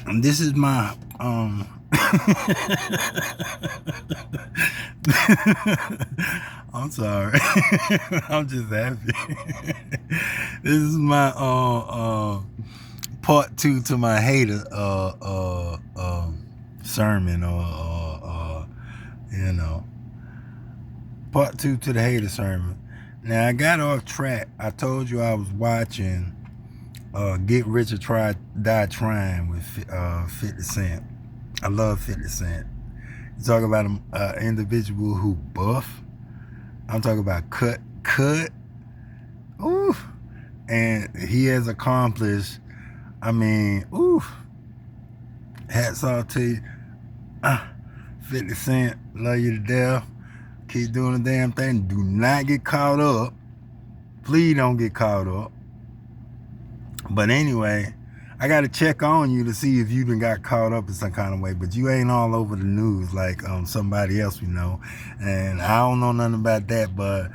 And this is my I'm sorry. I'm just happy. This is my part 2 to my hater sermon, or you know, part 2 to the hater sermon. Now I got off track. I told you I was watching Get Rich or Die Trying with 50 Cent. I love 50 Cent. You talk about an individual who buff. I'm talking about cut. Ooh. And he has accomplished, I mean, ooh. Hats off to you. 50 Cent, love you to death. Keep doing the damn thing. Do not get caught up. Please don't get caught up. But anyway, I got to check on you to see if you done got caught up in some kind of way. But you ain't all over the news like somebody else we know. And I don't know nothing about that, but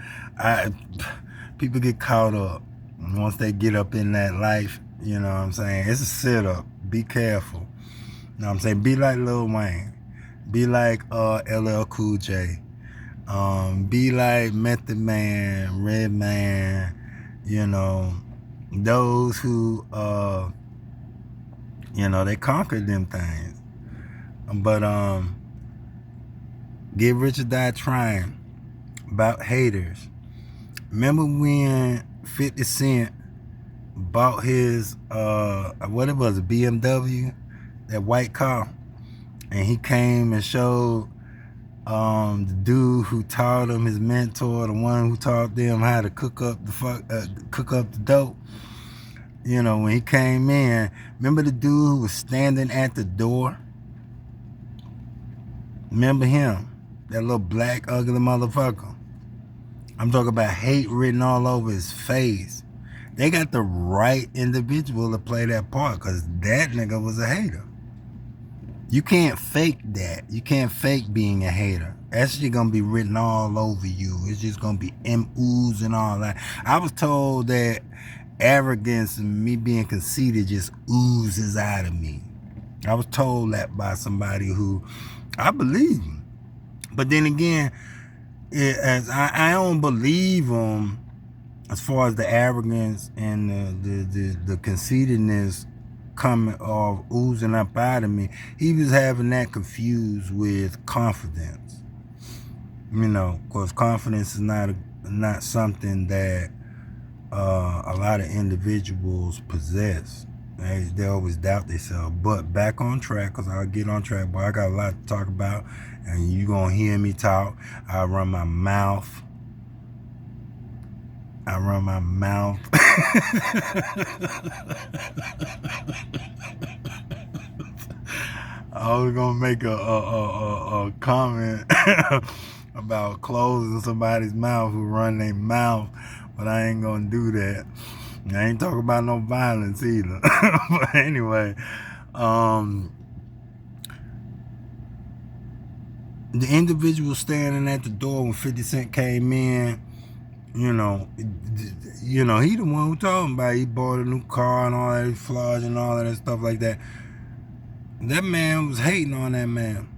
people get caught up. And once they get up in that life, you know what I'm saying? It's a sit-up. Be careful. You know what I'm saying? Be like Lil Wayne. Be like LL Cool J. Be like Method Man, Red Man, you know, those who, you know, they conquered them things. But Get Rich or Die Trying, about haters. Remember when 50 Cent bought his, what it was, a BMW, that white car, and he came and showed the dude who taught him, his mentor, the one who taught them how to cook up the dope. You know, when he came in, remember the dude who was standing at the door? Remember him? That little black, ugly motherfucker. I'm talking about hate written all over his face. They got the right individual to play that part, because that nigga was a hater. You can't fake that. You can't fake being a hater. That's just gonna be written all over you. It's just gonna be oohs and all that. I was told that arrogance and me being conceited just oozes out of me. I was told that by somebody who I believe. But then again, as I don't believe them as far as the arrogance and the conceitedness coming or oozing up out of me. He was having that confused with confidence. You know, because confidence is not something that a lot of individuals possess. They always doubt themselves. But back on track, because I'll get on track, but I got a lot to talk about, and you gonna hear me talk. I run my mouth. I was gonna make a comment about closing somebody's mouth who run their mouth, but I ain't gonna do that. I ain't talking about no violence either. But anyway, the individual standing at the door when 50 Cent came in, you know, he the one who told him about it. He bought a new car and all that, flaws and all that stuff like that. That man was hating on that man.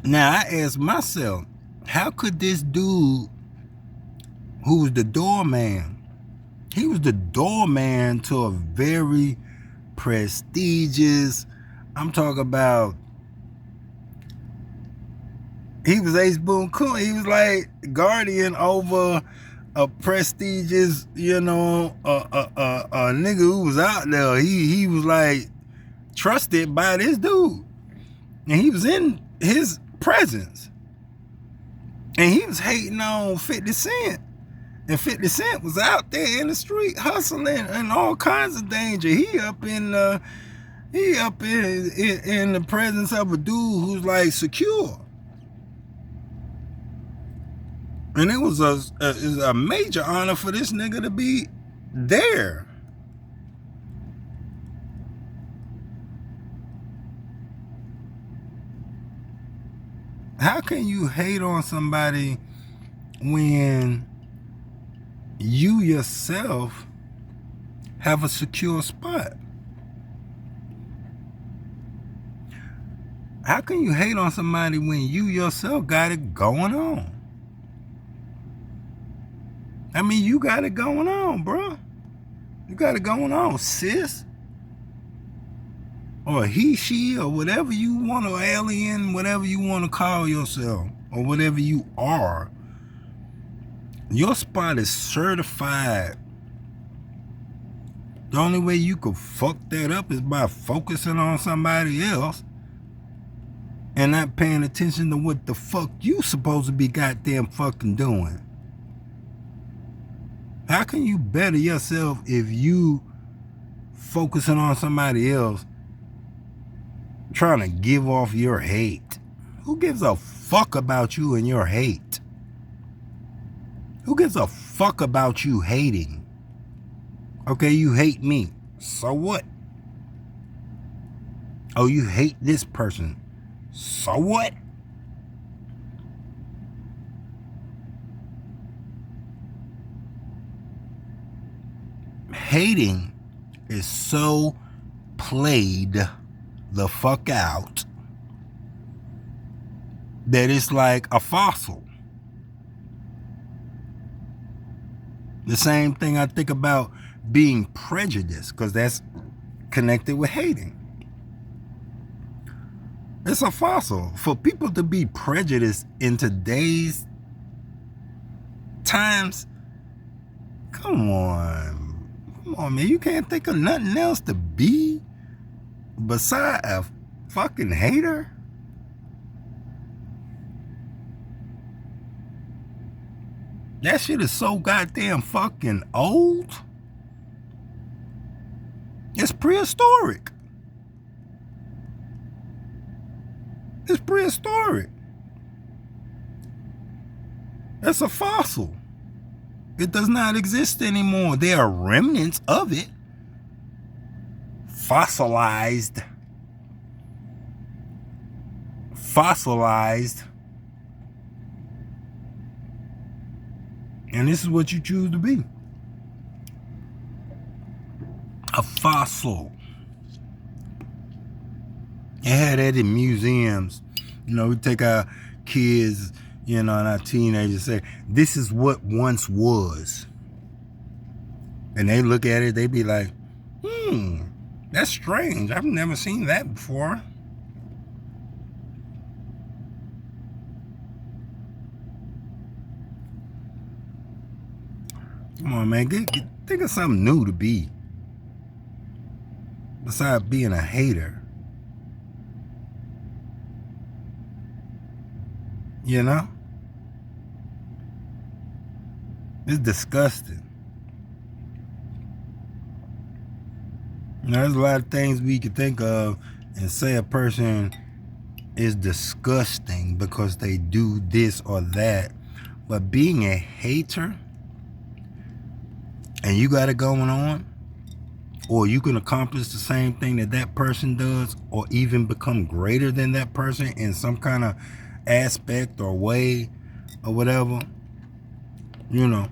Now I asked myself, how could this dude, who was the doorman, he was the doorman to a very prestigious, I'm talking about, he was Ace Boone Coon. He was like guardian over a prestigious, you know, a nigga who was out there. He was like trusted by this dude, and he was in his presence, and he was hating on 50 Cent. And 50 Cent was out there in the street hustling and all kinds of danger. He up in the presence of a dude who's like secure. And it was a major honor for this nigga to be there. How can you hate on somebody when you yourself have a secure spot. How can you hate on somebody when you yourself got it going on? I mean, you got it going on, bro. You got it going on, sis. Or he, she, or whatever you want, or alien, whatever you want to call yourself, or whatever you are. Your spot is certified. The only way you could fuck that up is by focusing on somebody else and not paying attention to what the fuck you supposed to be goddamn fucking doing. How can you better yourself if you focusing on somebody else trying to give off your hate? Who gives a fuck about you and your hate? Who gives a fuck about you hating? Okay, you hate me. So what? Oh, you hate this person. So what? Hating is so played the fuck out that it's like a fossil. The same thing I think about being prejudiced, because that's connected with hating. It's a fossil. For people to be prejudiced in today's times, come on, man. You can't think of nothing else to be beside a fucking hater. That shit is so goddamn fucking old. It's prehistoric. It's prehistoric. It's a fossil. It does not exist anymore. There are remnants of it. Fossilized. And this is what you choose to be. A fossil. They had that in museums. You know, we take our kids, you know, and our teenagers, say, this is what once was. And they look at it, they be like, that's strange. I've never seen that before. Come on, man. Think of something new to be. Besides being a hater. You know? It's disgusting. You know, there's a lot of things we could think of and say a person is disgusting because they do this or that. But being a hater, and you got it going on, or you can accomplish the same thing that that person does, or even become greater than that person in some kind of aspect or way or whatever, you know.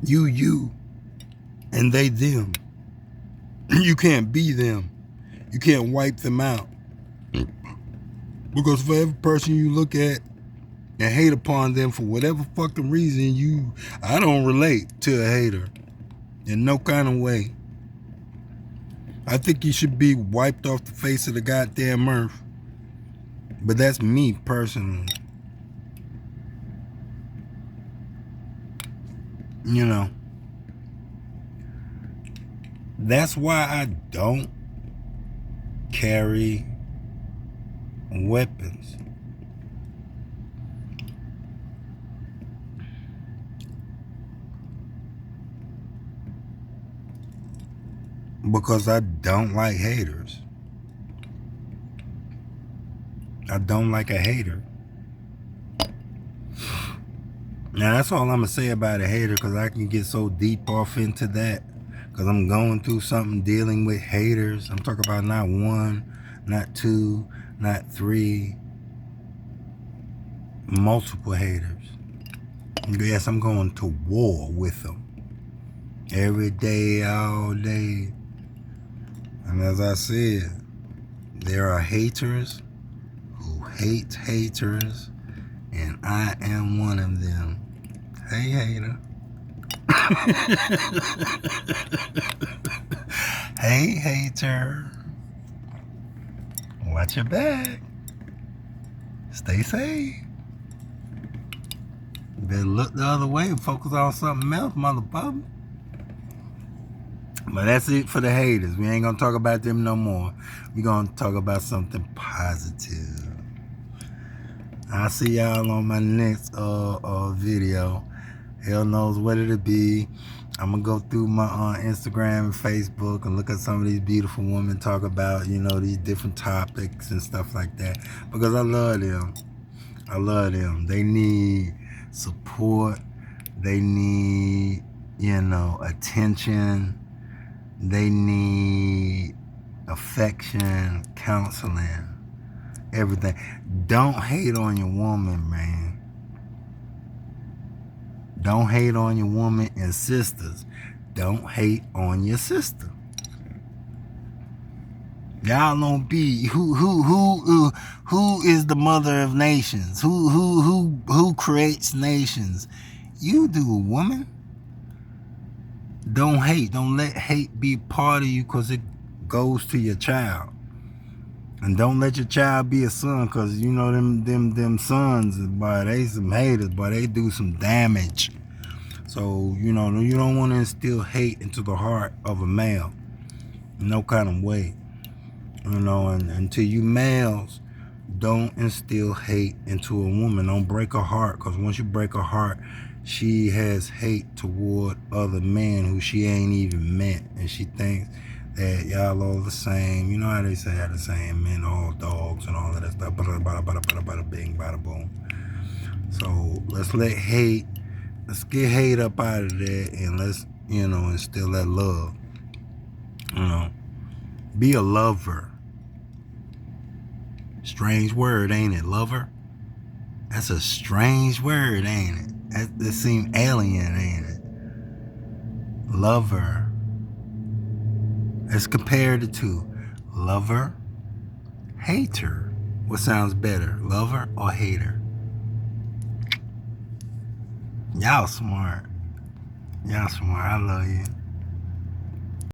You, and they, them. You can't be them. You can't wipe them out. Because for every person you look at and hate upon them for whatever fucking reason, I don't relate to a hater in no kind of way. I think you should be wiped off the face of the goddamn earth. But that's me personally. You know. That's why I don't carry weapons. Because I don't like haters. I don't like a hater. Now that's all I'm going to say about a hater, because I can get so deep off into that. Because I'm going through something dealing with haters. I'm talking about not one, not two, not three, multiple haters. Yes, I'm going to war with them. Every day, all day. And as I said, there are haters who hate haters, and I am one of them. Hey, hater. Hey, hater. Watch your back. Stay safe. Better look the other way and focus on something else, motherfucker. But that's it for the haters. We ain't gonna talk about them no more. We gonna talk about something positive. I'll see y'all on my next video. Hell knows what it'll be. I'm gonna go through my Instagram and Facebook and look at some of these beautiful women talk about, you know, these different topics and stuff like that. Because I love them. I love them. They need support. They need, you know, attention. They need affection, counseling, everything. Don't hate on your woman, man. Don't hate on your woman, and sisters, don't hate on your sister. Y'all don't be who is the mother of nations? Who creates nations? You do, woman. Don't hate. Don't let hate be part of you, because it goes to your child. And don't let your child be a son, because you know them sons, boy, they some haters, boy, they do some damage. So, you know, you don't want to instill hate into the heart of a male. No kind of way. You know, and until you males, don't instill hate into a woman. Don't break her heart, because once you break her heart, she has hate toward other men who she ain't even met, and she thinks that y'all all the same. You know how they say how the same men, all dogs and all of that stuff. Bada bing, bada boom. So let's get hate up out of there, and let's, you know, instill that love. You know, be a lover. Strange word, ain't it? Lover? That's a strange word, ain't it? That seems alien, ain't it? Lover. Let's compare the two. Lover, hater. What sounds better, lover or hater? Y'all smart. Y'all smart. I love you.